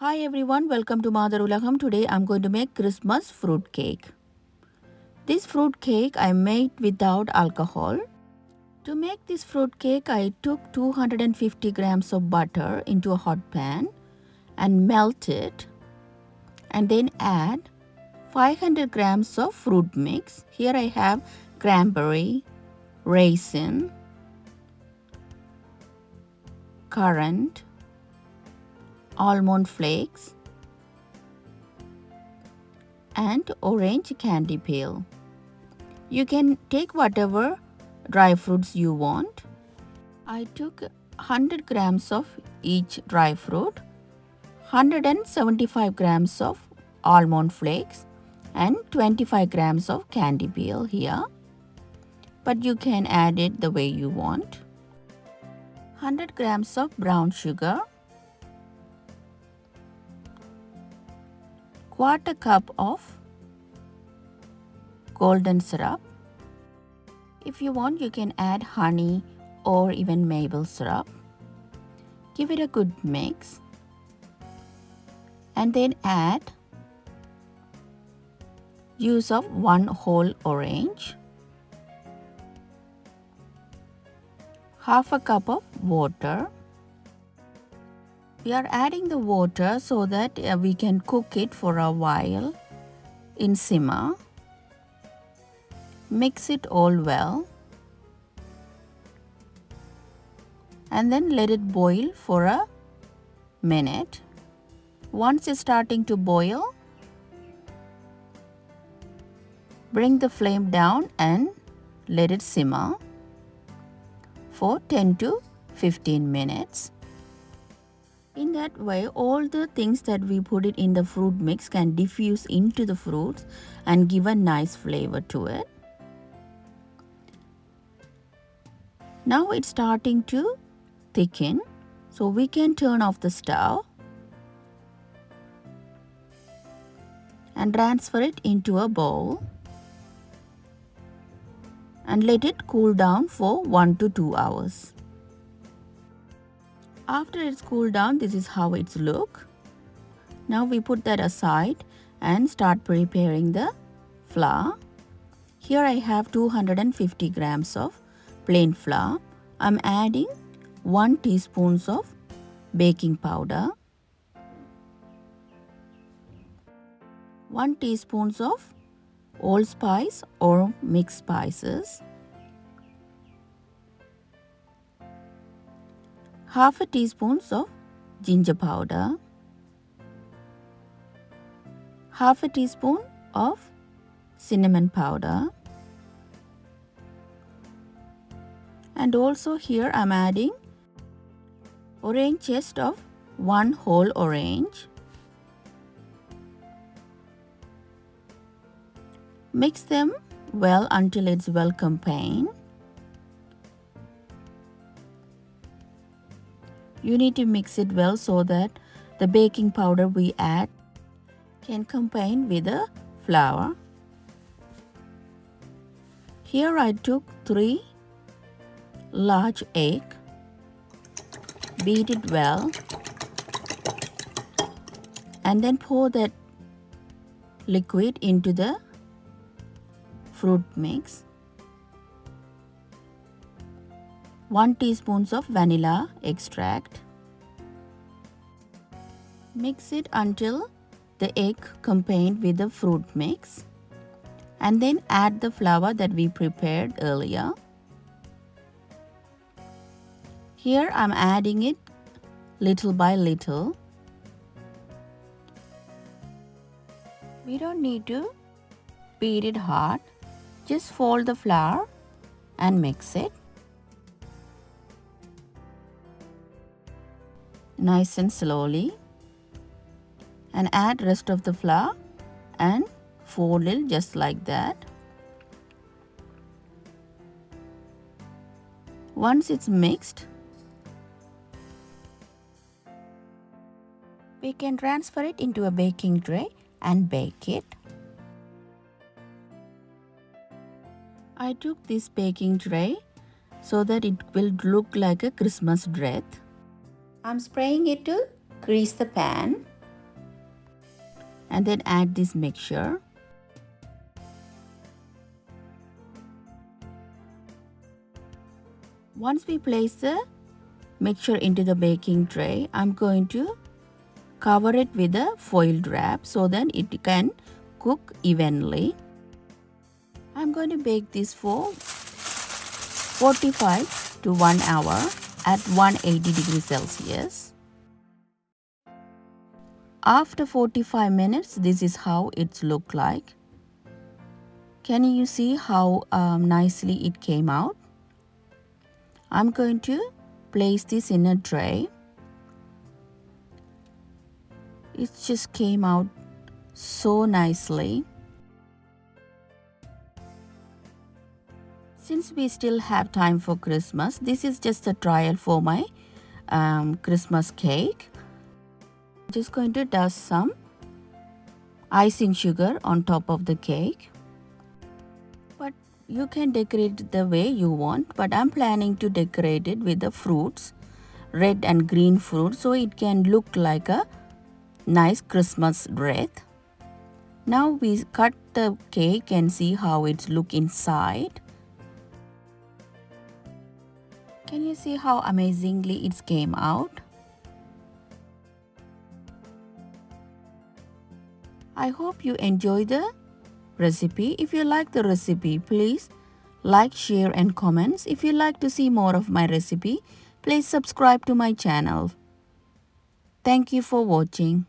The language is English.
Hi everyone, welcome to Mother Ulagam. Today I'm going to make Christmas fruit cake. This fruit cake I made without alcohol. To make this fruit cake I took 250 grams of butter into a hot pan and melt it and then add 500 grams of fruit mix. Here I have cranberry, raisin, currant, almond flakes and orange candy peel. You can take whatever dry fruits you want. I took 100 grams of each dry fruit, 175 grams of almond flakes and 25 grams of candy peel here. But you can add it the way you want. 100 grams of brown sugar, quarter cup of golden syrup. If you want, you can add honey or even maple syrup. Give it a good mix and then add juice of 1 whole orange, half a cup of water. We are adding the water so that we can cook it for a while in simmer. Mix it all well and then let it boil for a minute. Once it's starting to boil, bring the flame down and let it simmer for 10 to 15 minutes. In that way, all the things that we put it in the fruit mix can diffuse into the fruits and give a nice flavor to it. Now it's starting to thicken, so we can turn off the stove and transfer it into a bowl and let it cool down for 1 to 2 hours. After it's cooled down, this is how it's look. Now we put that aside and start preparing the flour. Here I have 250 grams of plain flour. I'm adding 1 teaspoon of baking powder, 1 teaspoon of allspice or mixed spices, half a teaspoon of ginger powder, half a teaspoon of cinnamon powder, and also here I'm adding orange zest of 1 whole orange. Mix them well until it's well combined. You need to mix it well so that the baking powder we add can combine with the flour. Here I took 3 large eggs, beat it well, and then pour that liquid into the fruit mix. 1 teaspoon of vanilla extract. Mix it until the egg combined with the fruit mix and then add the flour that we prepared earlier. Here I'm adding it little by little. We don't need to beat it hard. Just fold the flour and mix it nice and slowly and add rest of the flour and fold it just like that. Once it's mixed, we can transfer it into a baking tray and bake it. I took this baking tray so that it will look like a Christmas wreath. I'm spraying it to grease the pan and then add this mixture. Once we place the mixture into the baking tray, I'm going to cover it with a foil wrap so that it can cook evenly. I'm going to bake this for 45 to 1 hour at 180 degrees Celsius. After 45 minutes, this is how it's look like. Can you see how nicely it came out? I'm going to place this in a tray. It just came out so nicely. Since we still have time for Christmas, this is just a trial for my Christmas cake. I'm just going to dust some icing sugar on top of the cake. But you can decorate it the way you want, but I'm planning to decorate it with the fruits, red and green fruit, so it can look like a nice Christmas wreath. Now we cut the cake and see how it's look inside. Can you see how amazingly it came out? I hope you enjoy the recipe. If you like the recipe, please like, share and comments. If you like to see more of my recipe, please subscribe to my channel. Thank you for watching.